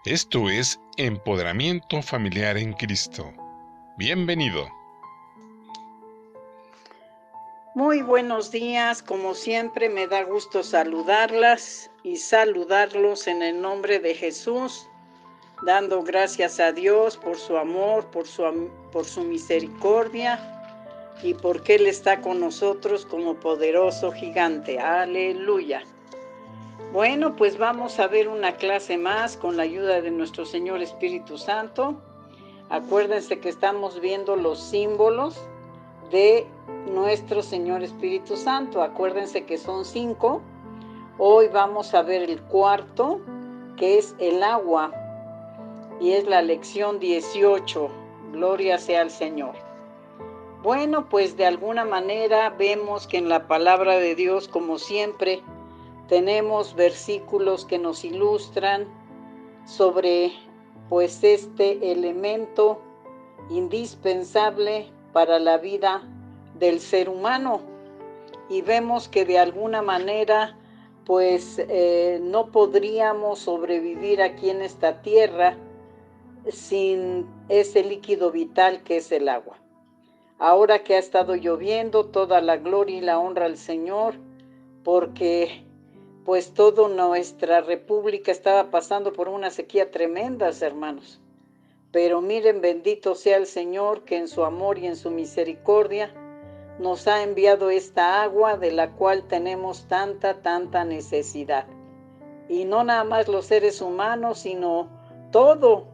Esto es Empoderamiento Familiar en Cristo. Bienvenido. Muy buenos días, como siempre me da gusto saludarlas y saludarlos en el nombre de Jesús, dando gracias a Dios por su amor, por su misericordia y porque Él está con nosotros como poderoso gigante. Aleluya. Bueno, pues vamos a ver una clase más con la ayuda de nuestro Señor Espíritu Santo. Acuérdense que estamos viendo los símbolos de nuestro Señor Espíritu Santo. Acuérdense que son 5. Hoy vamos a ver el cuarto, que es el agua, y es la lección 18. Gloria sea al Señor. Bueno, pues de alguna manera vemos que en la palabra de Dios, como siempre, tenemos versículos que nos ilustran sobre pues este elemento indispensable para la vida del ser humano, y vemos que de alguna manera pues no podríamos sobrevivir aquí en esta tierra sin ese líquido vital que es el agua. Ahora que ha estado lloviendo, toda la gloria y la honra al Señor, porque pues toda nuestra república estaba pasando por una sequía tremenda, hermanos. Pero miren, bendito sea el Señor, que en su amor y en su misericordia nos ha enviado esta agua de la cual tenemos tanta necesidad. Y no nada más los seres humanos, sino todo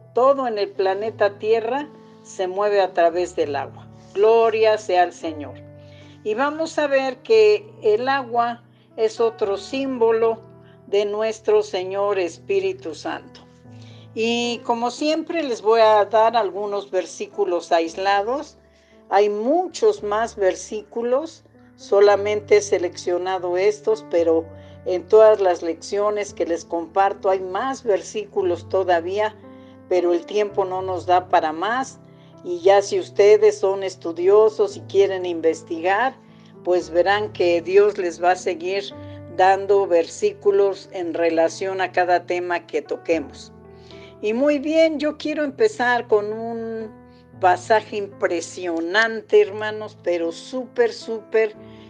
en el planeta Tierra se mueve a través del agua. Gloria sea al Señor. Y vamos a ver que el agua es otro símbolo de nuestro Señor Espíritu Santo. Y como siempre les voy a dar algunos versículos aislados. Hay muchos más versículos, solamente he seleccionado estos, pero en todas las lecciones que les comparto hay más versículos todavía, pero el tiempo no nos da para más. Y ya si ustedes son estudiosos y quieren investigar, pues verán que Dios les va a seguir dando versículos en relación a cada tema que toquemos. Y muy bien, yo quiero empezar con un pasaje impresionante, hermanos, pero súper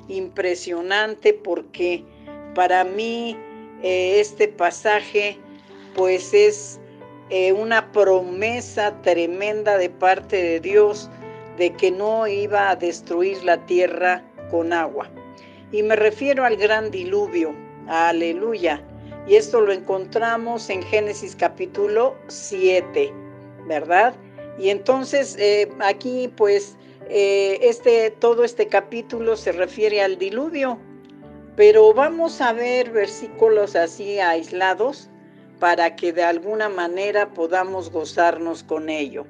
impresionante, porque para mí este pasaje pues es una promesa tremenda de parte de Dios de que no iba a destruir la tierra con agua. Y me refiero al gran diluvio. Aleluya. Y esto lo encontramos en Génesis capítulo 7, ¿verdad? Y entonces aquí pues todo este capítulo se refiere al diluvio, pero vamos a ver versículos así aislados para que de alguna manera podamos gozarnos con ello.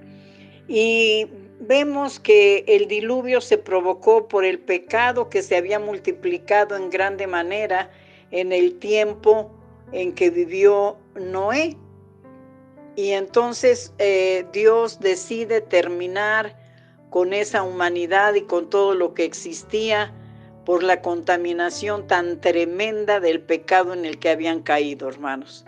Y vemos que el diluvio se provocó por el pecado que se había multiplicado en grande manera en el tiempo en que vivió Noé. Y entonces Dios decide terminar con esa humanidad y con todo lo que existía por la contaminación tan tremenda del pecado en el que habían caído, hermanos.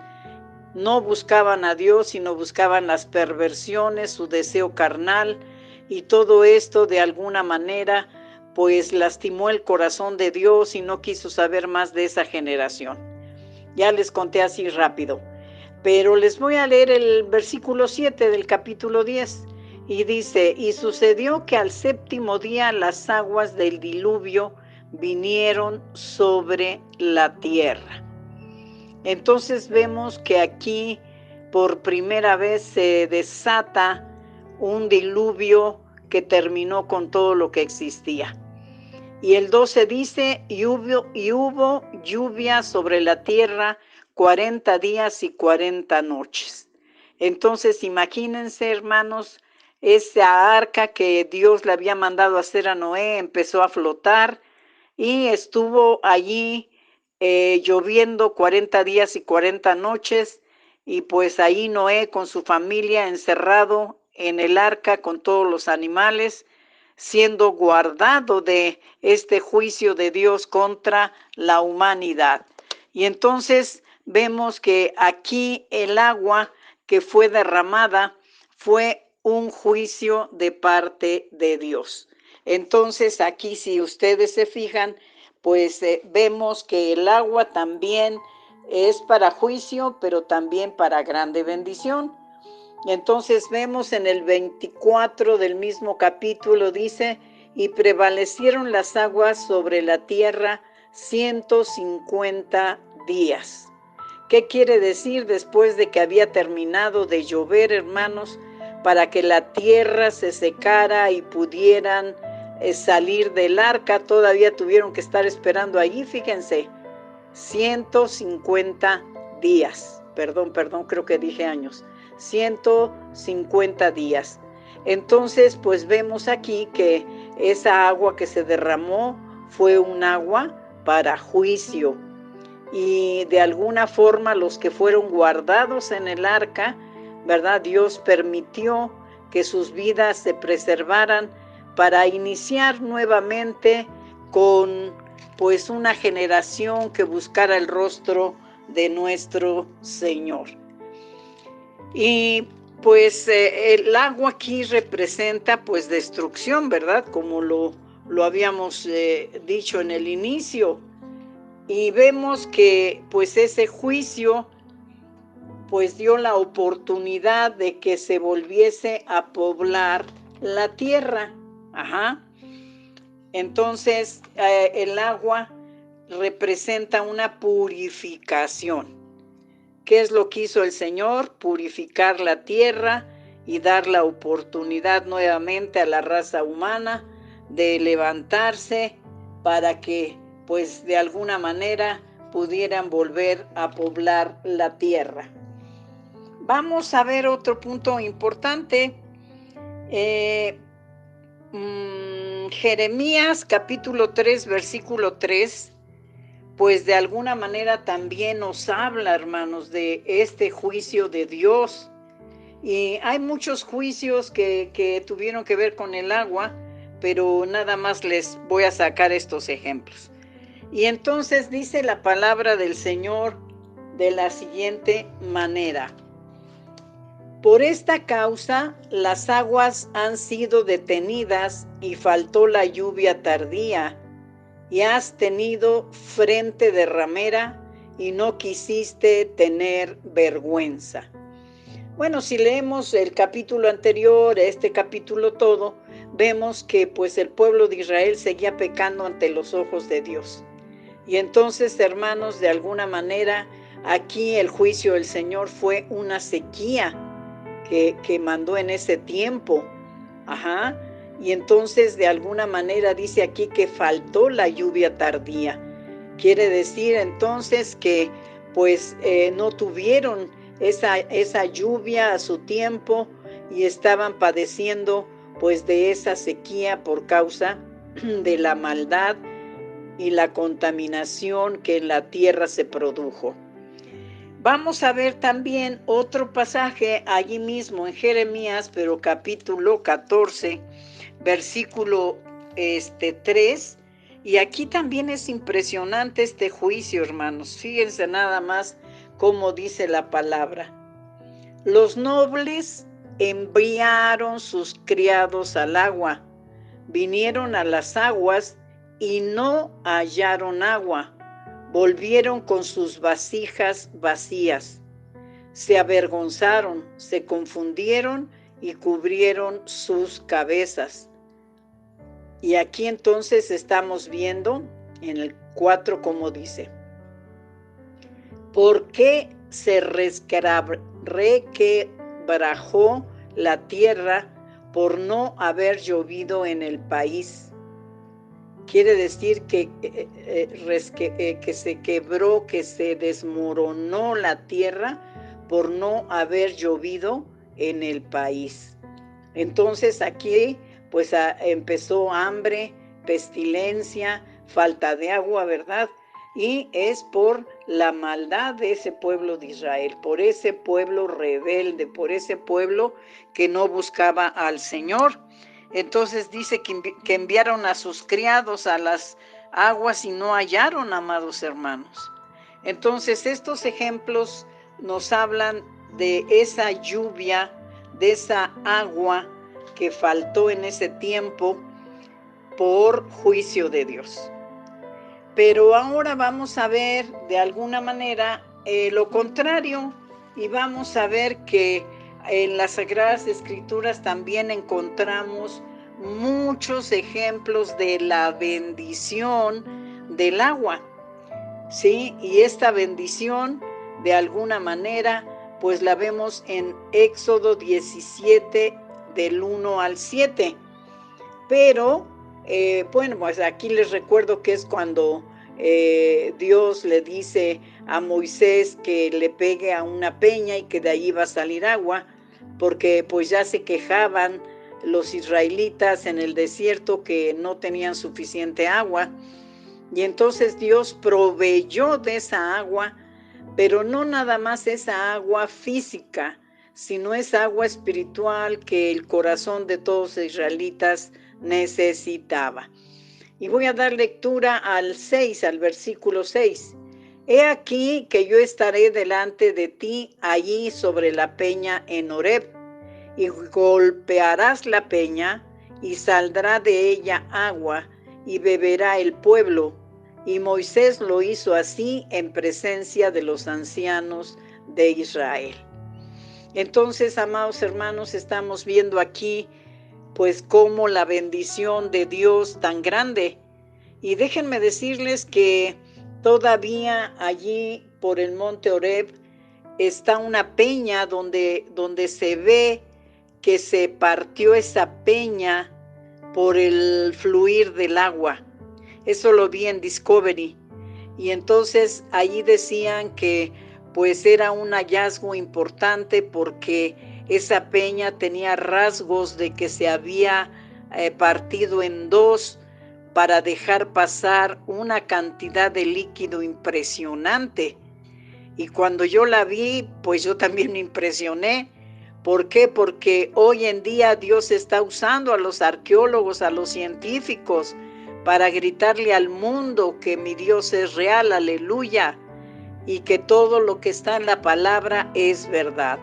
No buscaban a Dios, sino buscaban las perversiones, su deseo carnal, y todo esto de alguna manera pues lastimó el corazón de Dios y no quiso saber más de esa generación. Ya les conté así rápido, pero les voy a leer el versículo 7 del capítulo 10, y dice: y sucedió que al séptimo día las aguas del diluvio vinieron sobre la tierra. Entonces vemos que aquí por primera vez se desata un diluvio que terminó con todo lo que existía. Y el 12 dice: y hubo lluvia sobre la tierra 40 días y 40 noches. Entonces imagínense, hermanos, esa arca que Dios le había mandado hacer a Noé empezó a flotar y estuvo allí lloviendo 40 días y 40 noches, y pues ahí Noé con su familia encerrado en el arca con todos los animales, siendo guardado de este juicio de Dios contra la humanidad. Y entonces vemos que aquí el agua que fue derramada fue un juicio de parte de Dios. Entonces aquí, si ustedes se fijan, pues vemos que el agua también es para juicio, pero también para grande bendición. Entonces vemos en el 24 del mismo capítulo, dice, y prevalecieron las aguas sobre la tierra 150 días. ¿Qué quiere decir? Después de que había terminado de llover, hermanos, para que la tierra se secara y pudieran salir del arca, todavía tuvieron que estar esperando allí, fíjense, 150 días. Perdón, creo que dije años. 150 días. Entonces, pues vemos aquí que esa agua que se derramó fue un agua para juicio. Y de alguna forma los que fueron guardados en el arca, ¿verdad? Dios permitió que sus vidas se preservaran para iniciar nuevamente con pues una generación que buscara el rostro de nuestro Señor. Y pues el agua aquí representa pues destrucción, ¿verdad? Como lo habíamos dicho en el inicio. Y vemos que pues ese juicio pues dio la oportunidad de que se volviese a poblar la tierra. Entonces el agua representa una purificación. ¿Qué es lo que hizo el Señor? Purificar la tierra y dar la oportunidad nuevamente a la raza humana de levantarse para que pues de alguna manera pudieran volver a poblar la tierra. Vamos a ver otro punto importante. Jeremías capítulo 3, versículo 3, pues de alguna manera también nos habla, hermanos, de este juicio de Dios. Y hay muchos juicios que tuvieron que ver con el agua, pero nada más les voy a sacar estos ejemplos. Y entonces dice la palabra del Señor de la siguiente manera: por esta causa las aguas han sido detenidas y faltó la lluvia tardía, y has tenido frente de ramera y no quisiste tener vergüenza. Bueno, si leemos el capítulo anterior, este capítulo todo, vemos que pues el pueblo de Israel seguía pecando ante los ojos de Dios. Y entonces, hermanos, de alguna manera, aquí el juicio del Señor fue una sequía que mandó en ese tiempo. Y entonces, de alguna manera, dice aquí que faltó la lluvia tardía. Quiere decir entonces que pues no tuvieron esa lluvia a su tiempo y estaban padeciendo pues de esa sequía por causa de la maldad y la contaminación que en la tierra se produjo. Vamos a ver también otro pasaje allí mismo en Jeremías, pero capítulo 14, versículo 3. Y aquí también es impresionante este juicio, hermanos. Fíjense nada más cómo dice la palabra. Los nobles enviaron sus criados al agua, vinieron a las aguas y no hallaron agua. Volvieron con sus vasijas vacías. Se avergonzaron, se confundieron y cubrieron sus cabezas. Y aquí entonces estamos viendo en el 4 como dice: ¿por qué se requebrajó la tierra por no haber llovido en el país? Quiere decir que se quebró, que se desmoronó la tierra por no haber llovido en el país. Entonces aquí pues empezó hambre, pestilencia, falta de agua, ¿verdad? Y es por la maldad de ese pueblo de Israel, por ese pueblo rebelde, por ese pueblo que no buscaba al Señor. Entonces dice que enviaron a sus criados a las aguas y no hallaron, amados hermanos. Entonces estos ejemplos nos hablan de esa lluvia, de esa agua que faltó en ese tiempo por juicio de Dios. Pero ahora vamos a ver de alguna manera lo contrario, y vamos a ver que en las Sagradas Escrituras también encontramos muchos ejemplos de la bendición del agua, ¿sí? Y esta bendición, de alguna manera, pues la vemos en Éxodo 17, del 1 al 7. Pero, bueno, pues aquí les recuerdo que es cuando Dios le dice a Moisés que le pegue a una peña y que de ahí va a salir agua, porque pues ya se quejaban los israelitas en el desierto que no tenían suficiente agua. Y entonces Dios proveyó de esa agua, pero no nada más esa agua física, sino esa agua espiritual que el corazón de todos los israelitas necesitaba. Y voy a dar lectura al versículo 6. He aquí que yo estaré delante de ti allí sobre la peña en Horeb, y golpearás la peña, y saldrá de ella agua, y beberá el pueblo. Y Moisés lo hizo así en presencia de los ancianos de Israel. Entonces, amados hermanos, estamos viendo aquí pues cómo la bendición de Dios tan grande. Y déjenme decirles que todavía allí por el monte Horeb está una peña donde se ve que se partió esa peña por el fluir del agua. Eso lo vi en Discovery. Y entonces allí decían que pues era un hallazgo importante porque esa peña tenía rasgos de que se había partido en dos para dejar pasar una cantidad de líquido impresionante. Y cuando yo la vi, pues yo también me impresioné. ¿Por qué? Porque hoy en día Dios está usando a los arqueólogos, a los científicos, para gritarle al mundo que mi Dios es real, aleluya, y que todo lo que está en la palabra es verdad.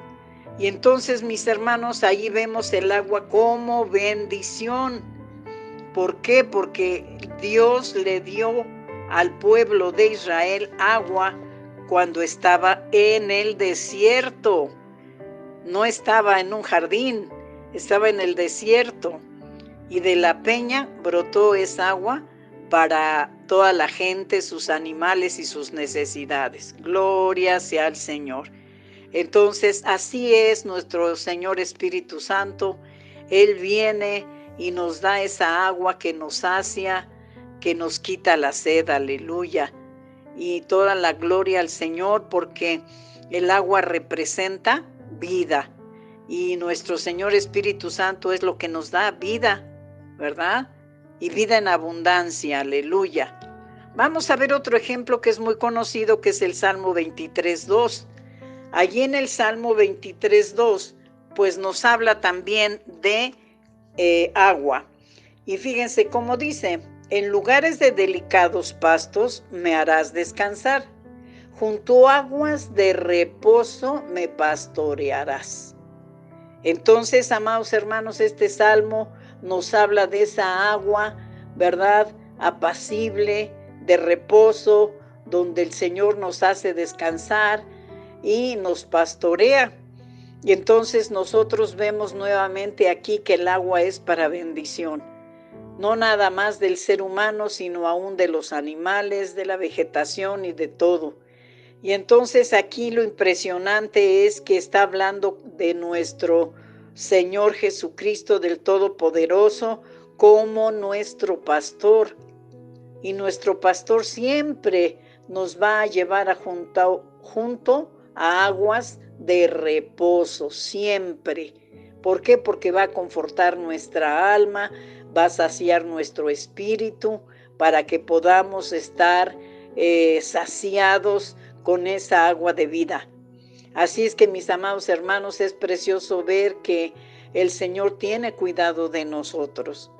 Y entonces, mis hermanos, ahí vemos el agua como bendición. ¿Por qué? Porque Dios le dio al pueblo de Israel agua cuando estaba en el desierto. No estaba en un jardín, estaba en el desierto. Y de la peña brotó esa agua para toda la gente, sus animales y sus necesidades. Gloria sea al Señor. Entonces, así es nuestro Señor Espíritu Santo. Él viene y nos da esa agua que nos sacia, que nos quita la sed, aleluya. Y toda la gloria al Señor, porque el agua representa vida. Y nuestro Señor Espíritu Santo es lo que nos da vida, ¿verdad? Y vida en abundancia, aleluya. Vamos a ver otro ejemplo que es muy conocido, que es el Salmo 23:2. Allí en el Salmo 23:2, pues nos habla también de agua. Y fíjense cómo dice: en lugares de delicados pastos me harás descansar, junto a aguas de reposo me pastorearás. Entonces, amados hermanos, este salmo nos habla de esa agua, ¿verdad? Apacible, de reposo, donde el Señor nos hace descansar y nos pastorea. Y entonces nosotros vemos nuevamente aquí que el agua es para bendición. No nada más del ser humano, sino aún de los animales, de la vegetación y de todo. Y entonces aquí lo impresionante es que está hablando de nuestro Señor Jesucristo del Todopoderoso como nuestro pastor. Y nuestro pastor siempre nos va a llevar junto a aguas de reposo, siempre. ¿Por qué? Porque va a confortar nuestra alma, va a saciar nuestro espíritu para que podamos estar saciados con esa agua de vida. Así es que, mis amados hermanos, es precioso ver que el Señor tiene cuidado de nosotros.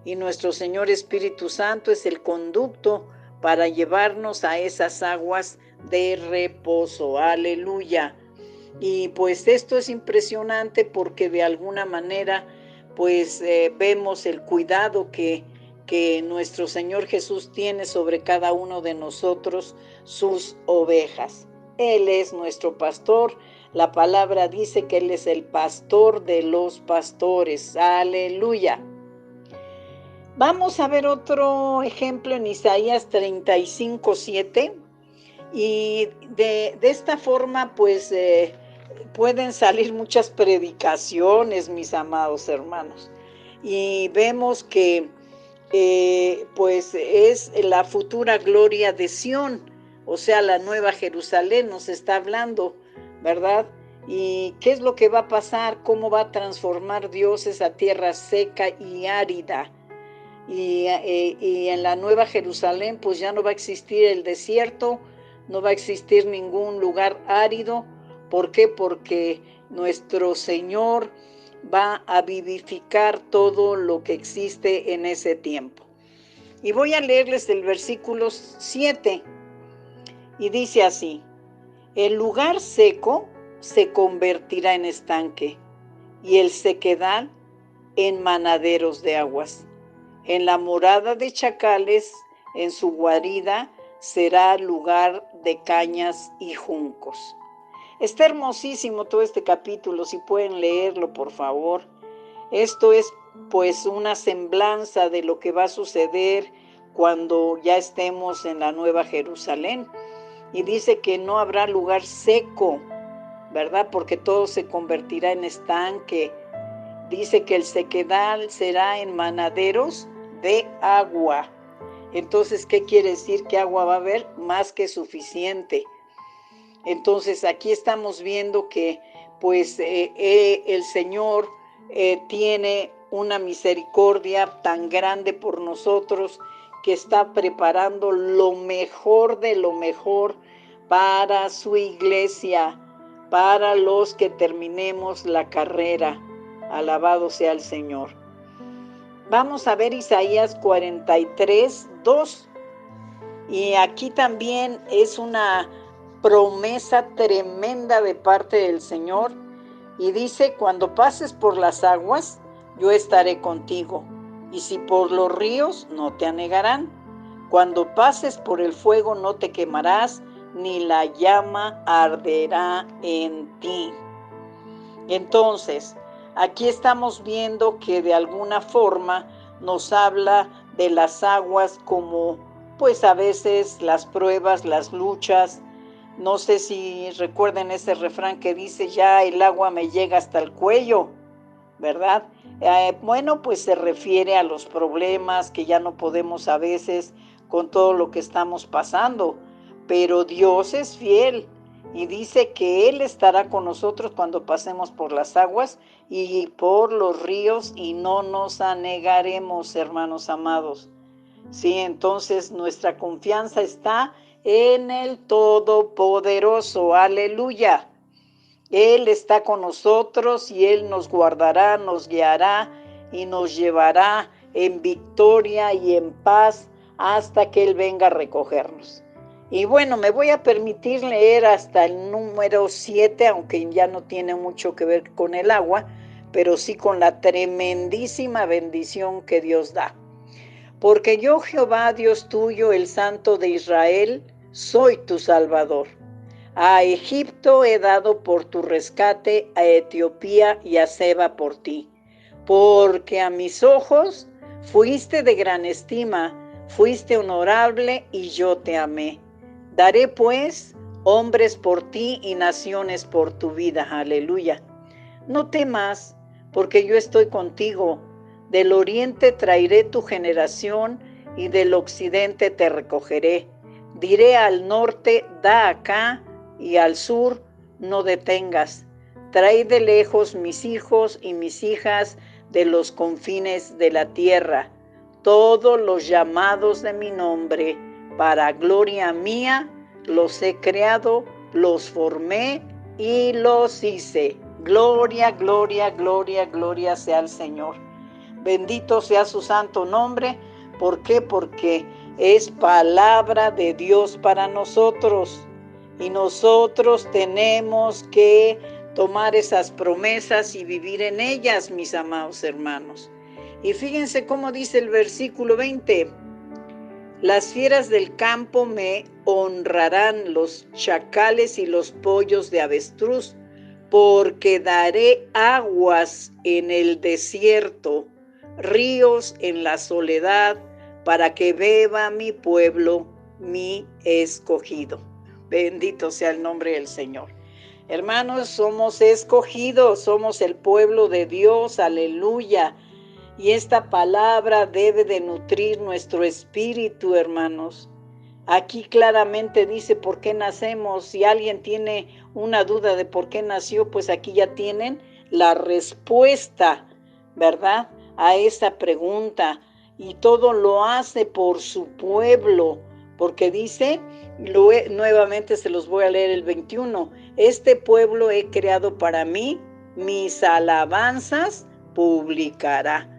Y nuestro Señor Espíritu Santo es el conducto para llevarnos a esas aguas de reposo. Aleluya. Y pues esto es impresionante porque de alguna manera pues vemos el cuidado que nuestro Señor Jesús tiene sobre cada uno de nosotros, sus ovejas. Él es nuestro pastor. La palabra dice que Él es el pastor de los pastores. Aleluya. Vamos a ver otro ejemplo en Isaías 35:7. Y de esta forma, pues, pueden salir muchas predicaciones, mis amados hermanos. Y vemos que, pues, es la futura gloria de Sión, o sea, la nueva Jerusalén nos está hablando, ¿verdad? ¿Y qué es lo que va a pasar? ¿Cómo va a transformar Dios esa tierra seca y árida? Y en la nueva Jerusalén, pues ya no va a existir el desierto, no va a existir ningún lugar árido. ¿Por qué? Porque nuestro Señor va a vivificar todo lo que existe en ese tiempo. Y voy a leerles el versículo 7. Y dice así: el lugar seco se convertirá en estanque, y el sequedal en manaderos de aguas. En la morada de chacales, en su guarida, será lugar de cañas y juncos. Está hermosísimo todo este capítulo, si pueden leerlo, por favor. Esto es pues una semblanza de lo que va a suceder cuando ya estemos en la Nueva Jerusalén. Y dice que no habrá lugar seco, ¿verdad? Porque todo se convertirá en estanque. Dice que el sequedal será en manaderos de agua. Entonces, ¿qué quiere decir? Que agua va a haber más que suficiente. Entonces, aquí estamos viendo que pues el Señor tiene una misericordia tan grande por nosotros, que está preparando lo mejor de lo mejor para su iglesia, para los que terminemos la carrera. Alabado sea el Señor. Vamos a ver Isaías 43:2. Y aquí también es una promesa tremenda de parte del Señor. Y dice: cuando pases por las aguas, yo estaré contigo. Y si por los ríos, no te anegarán. Cuando pases por el fuego, no te quemarás, ni la llama arderá en ti. Entonces, aquí estamos viendo que de alguna forma nos habla de las aguas como, pues a veces las pruebas, las luchas. No sé si recuerden ese refrán que dice: ya el agua me llega hasta el cuello, ¿verdad? Bueno, pues se refiere a los problemas que ya no podemos a veces con todo lo que estamos pasando, pero Dios es fiel. Y dice que Él estará con nosotros cuando pasemos por las aguas y por los ríos, y no nos anegaremos, hermanos amados. Sí, entonces nuestra confianza está en el Todopoderoso. Aleluya. Él está con nosotros y Él nos guardará, nos guiará y nos llevará en victoria y en paz hasta que Él venga a recogernos. Y bueno, me voy a permitir leer hasta el número 7, aunque ya no tiene mucho que ver con el agua, pero sí con la tremendísima bendición que Dios da. Porque yo, Jehová, Dios tuyo, el Santo de Israel, soy tu Salvador. A Egipto he dado por tu rescate, a Etiopía y a Seba por ti. Porque a mis ojos fuiste de gran estima, fuiste honorable y yo te amé. Daré pues hombres por ti y naciones por tu vida. Aleluya. No temas, porque yo estoy contigo. Del oriente traeré tu generación y del occidente te recogeré. Diré al norte, da acá, y al sur, no detengas. Trae de lejos mis hijos y mis hijas de los confines de la tierra, todos los llamados de mi nombre, para gloria mía, los he creado, los formé y los hice. Gloria, gloria, gloria, gloria sea al Señor. Bendito sea su santo nombre. ¿Por qué? Porque es palabra de Dios para nosotros. Y nosotros tenemos que tomar esas promesas y vivir en ellas, mis amados hermanos. Y fíjense cómo dice el versículo 20. Las fieras del campo me honrarán, los chacales y los pollos de avestruz, porque daré aguas en el desierto, ríos en la soledad, para que beba mi pueblo, mi escogido. Bendito sea el nombre del Señor. Hermanos, somos escogidos, somos el pueblo de Dios, aleluya. Y esta palabra debe de nutrir nuestro espíritu, hermanos. Aquí claramente dice por qué nacemos. Si alguien tiene una duda de por qué nació, pues aquí ya tienen la respuesta, ¿verdad? A esa pregunta. Y todo lo hace por su pueblo, porque dice, nuevamente se los voy a leer el 21, este pueblo he creado para mí, mis alabanzas publicará.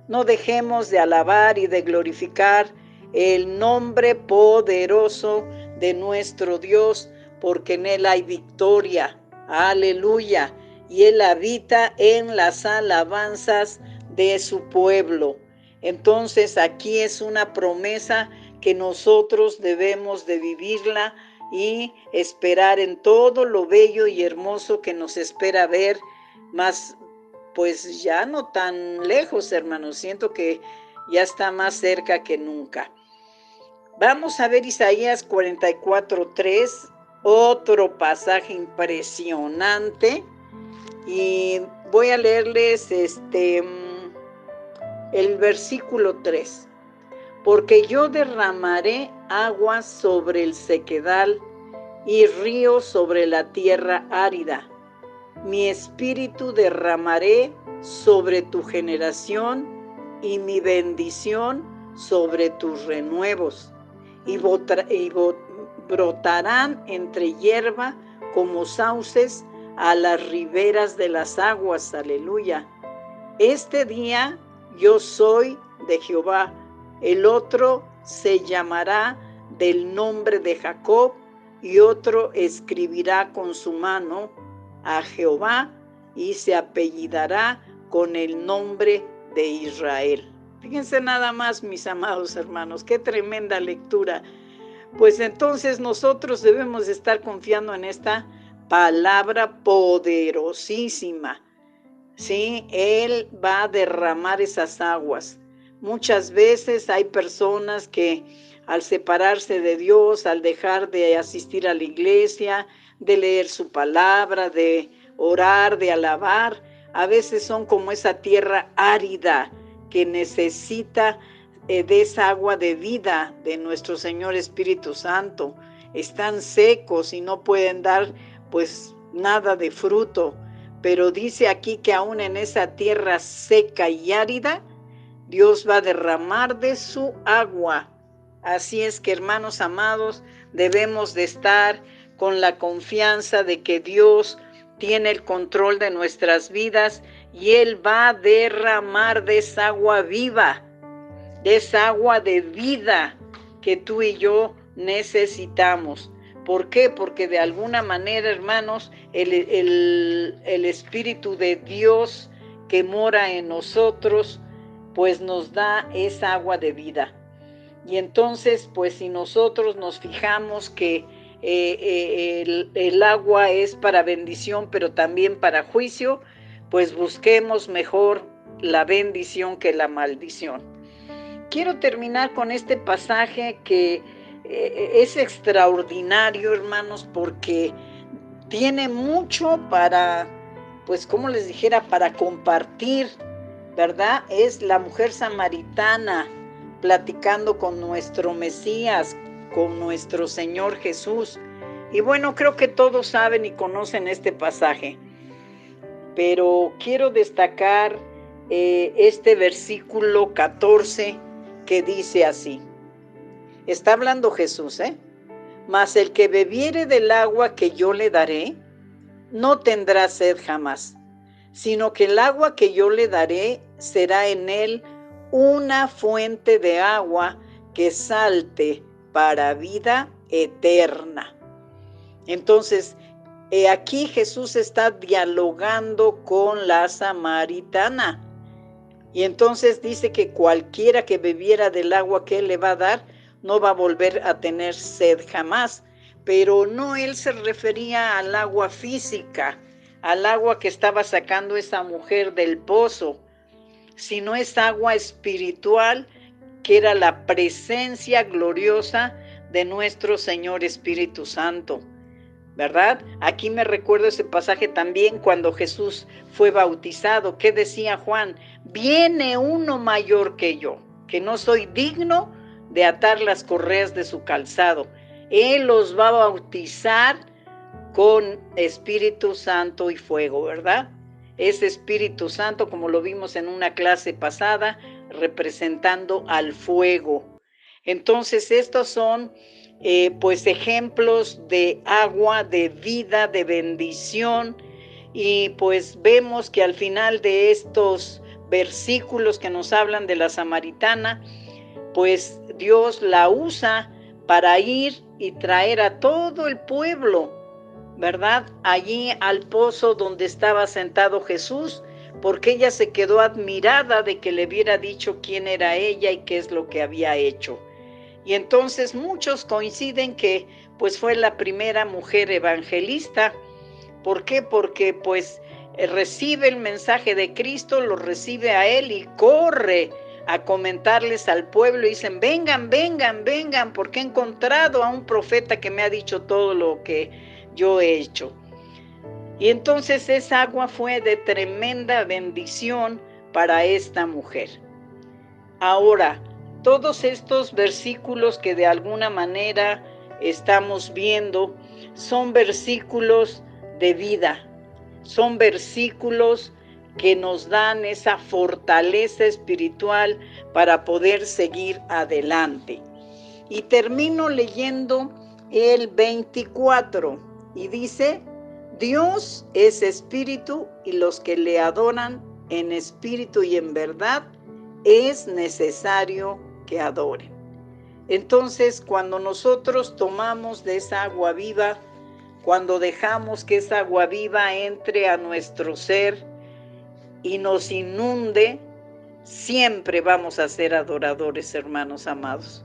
No dejemos de alabar y de glorificar el nombre poderoso de nuestro Dios, porque en Él hay victoria. Aleluya. Y Él habita en las alabanzas de su pueblo. Entonces aquí es una promesa que nosotros debemos de vivirla y esperar en todo lo bello y hermoso que nos espera ver, más pues ya no tan lejos, hermanos. Siento que ya está más cerca que nunca. Vamos a ver Isaías 44:3, otro pasaje impresionante. Y voy a leerles el versículo 3. Porque yo derramaré aguas sobre el sequedal y ríos sobre la tierra árida. Mi espíritu derramaré sobre tu generación y mi bendición sobre tus renuevos. Y brotarán entre hierba como sauces a las riberas de las aguas. Aleluya. Este día yo soy de Jehová. El otro se llamará del nombre de Jacob y otro escribirá con su mano a Jehová y se apellidará con el nombre de Israel. Fíjense nada más, mis amados hermanos, qué tremenda lectura. Pues entonces nosotros debemos estar confiando en esta palabra poderosísima. Sí, Él va a derramar esas aguas. Muchas veces hay personas que al separarse de Dios, al dejar de asistir a la iglesia, de leer su palabra, de orar, de alabar, a veces son como esa tierra árida que necesita de esa agua de vida de nuestro Señor Espíritu Santo. Están secos y no pueden dar pues nada de fruto. Pero dice aquí que aún en esa tierra seca y árida, Dios va a derramar de su agua. Así es que, hermanos amados, debemos de estar con la confianza de que Dios tiene el control de nuestras vidas y Él va a derramar de esa agua viva, de esa agua de vida que tú y yo necesitamos. ¿Por qué? Porque de alguna manera, hermanos, el Espíritu de Dios que mora en nosotros, pues nos da esa agua de vida. Y entonces, pues si nosotros nos fijamos que el agua es para bendición, pero también para juicio, pues busquemos mejor la bendición que la maldición. Quiero terminar con este pasaje que es extraordinario, hermanos, porque tiene mucho para, pues como les dijera, para compartir, ¿verdad? Es la mujer samaritana platicando con nuestro Mesías, con nuestro Señor Jesús. Y bueno, creo que todos saben y conocen este pasaje, pero quiero destacar este versículo 14 que dice así. Está hablando Jesús, Mas el que bebiere del agua que yo le daré, no tendrá sed jamás, sino que el agua que yo le daré será en él una fuente de agua que salte para vida eterna. Entonces, aquí Jesús está dialogando con la samaritana. Y entonces dice que cualquiera que bebiera del agua que él le va a dar, no va a volver a tener sed jamás. Pero no, él se refería al agua física, al agua que estaba sacando esa mujer del pozo, sino es agua espiritual, que era la presencia gloriosa de nuestro Señor Espíritu Santo, ¿verdad? Aquí me recuerdo ese pasaje también cuando Jesús fue bautizado. ¿Qué decía Juan? Viene uno mayor que yo, que no soy digno de atar las correas de su calzado. Él los va a bautizar con Espíritu Santo y fuego, ¿verdad? Ese Espíritu Santo, como lo vimos en una clase pasada, representando al fuego. Entonces, estos son pues ejemplos de agua, de vida, de bendición, y pues vemos que al final de estos versículos que nos hablan de la samaritana, pues Dios la usa para ir y traer a todo el pueblo, ¿verdad? Allí al pozo donde estaba sentado Jesús, porque ella se quedó admirada de que le hubiera dicho quién era ella y qué es lo que había hecho. Y entonces muchos coinciden que pues fue la primera mujer evangelista. ¿Por qué? Porque pues recibe el mensaje de Cristo, lo recibe a él y corre a comentarles al pueblo y dicen, vengan, vengan, vengan, porque he encontrado a un profeta que me ha dicho todo lo que yo he hecho. Y entonces esa agua fue de tremenda bendición para esta mujer. Ahora, todos estos versículos que de alguna manera estamos viendo son versículos de vida, son versículos que nos dan esa fortaleza espiritual para poder seguir adelante. Y termino leyendo el 24 y dice, Dios es espíritu y los que le adoran en espíritu y en verdad es necesario que adoren. Entonces, cuando nosotros tomamos de esa agua viva, cuando dejamos que esa agua viva entre a nuestro ser y nos inunde, siempre vamos a ser adoradores, hermanos amados.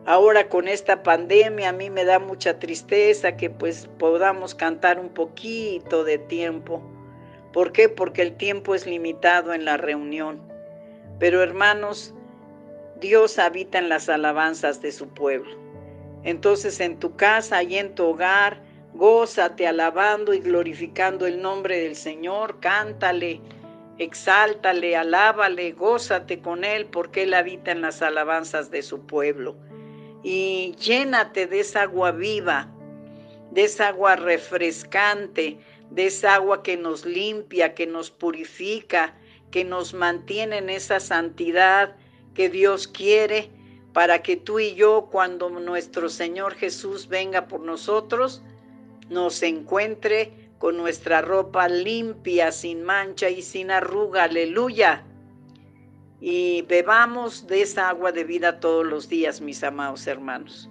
Ahora con esta pandemia a mí me da mucha tristeza que pues podamos cantar un poquito de tiempo. ¿Por qué? Porque el tiempo es limitado en la reunión. Pero hermanos, Dios habita en las alabanzas de su pueblo. Entonces en tu casa y en tu hogar, gózate alabando y glorificando el nombre del Señor, cántale, exáltale, alábale, gózate con Él porque Él habita en las alabanzas de su pueblo. Y llénate de esa agua viva, de esa agua refrescante, de esa agua que nos limpia, que nos purifica, que nos mantiene en esa santidad que Dios quiere, para que tú y yo, cuando nuestro Señor Jesús venga por nosotros, nos encuentre con nuestra ropa limpia, sin mancha y sin arruga. Aleluya. Y bebamos de esa agua de vida todos los días, mis amados hermanos.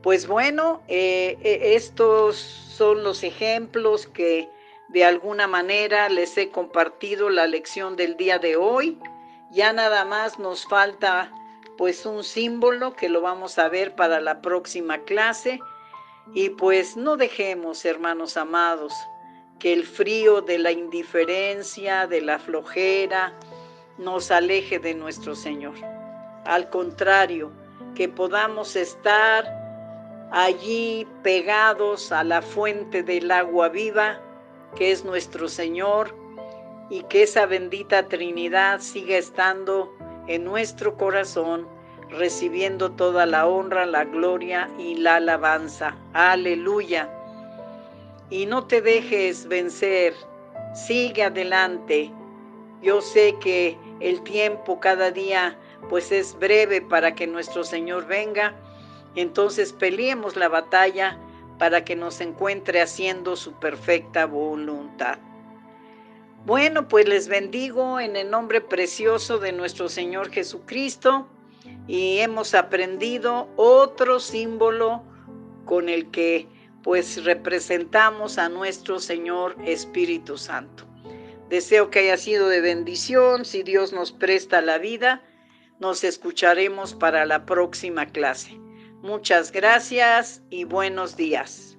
Pues bueno, estos son los ejemplos que de alguna manera les he compartido la lección del día de hoy. Ya nada más nos falta pues un símbolo que lo vamos a ver para la próxima clase. Y pues no dejemos, hermanos amados, que el frío de la indiferencia, de la flojera, nos aleje de nuestro Señor. Al contrario, que podamos estar allí pegados a la fuente del agua viva, que es nuestro Señor, y que esa bendita Trinidad siga estando en nuestro corazón, recibiendo toda la honra, la gloria y la alabanza. Aleluya. Y no te dejes vencer, sigue adelante. Yo sé que el tiempo cada día pues es breve para que nuestro Señor venga, entonces peleemos la batalla para que nos encuentre haciendo su perfecta voluntad. Bueno, pues les bendigo en el nombre precioso de nuestro Señor Jesucristo, y hemos aprendido otro símbolo con el que pues representamos a nuestro Señor Espíritu Santo. Deseo que haya sido de bendición. Si Dios nos presta la vida, nos escucharemos para la próxima clase. Muchas gracias y buenos días.